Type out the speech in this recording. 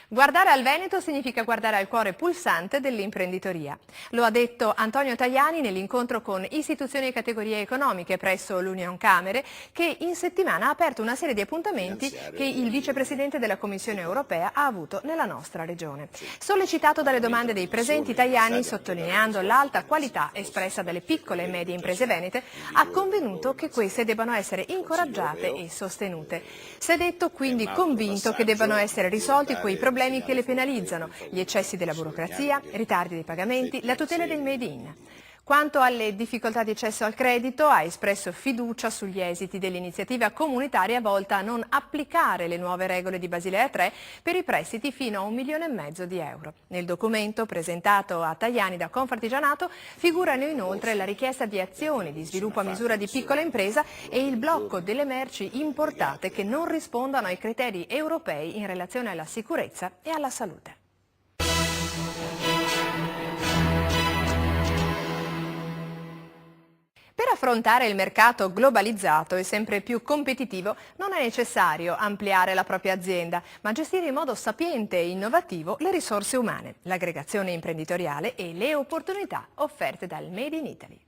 Guardare al Veneto significa guardare al cuore pulsante dell'imprenditoria. Lo ha detto Antonio Tajani nell'incontro con istituzioni e categorie economiche presso l'Unioncamere, che in settimana ha aperto una serie di appuntamenti che il vicepresidente della Commissione europea ha avuto nella nostra regione. Sollecitato dalle domande dei presenti, Tajani, sottolineando l'alta qualità espressa dalle piccole e medie imprese venete, ha convenuto che queste debbano essere incoraggiate e sostenute. Si è detto quindi convinto che debbano essere risolti quei problemi che le penalizzano, gli eccessi della burocrazia, ritardi dei pagamenti, la tutela del Made in. Quanto alle difficoltà di accesso al credito, ha espresso fiducia sugli esiti dell'iniziativa comunitaria volta a non applicare le nuove regole di Basilea 3 per i prestiti fino a 1,5 milioni di euro. Nel documento presentato a Tajani da Confartigianato figurano inoltre la richiesta di azioni di sviluppo a misura di piccola impresa e il blocco delle merci importate che non rispondano ai criteri europei in relazione alla sicurezza e alla salute. Per affrontare il mercato globalizzato e sempre più competitivo non è necessario ampliare la propria azienda, ma gestire in modo sapiente e innovativo le risorse umane, l'aggregazione imprenditoriale e le opportunità offerte dal Made in Italy.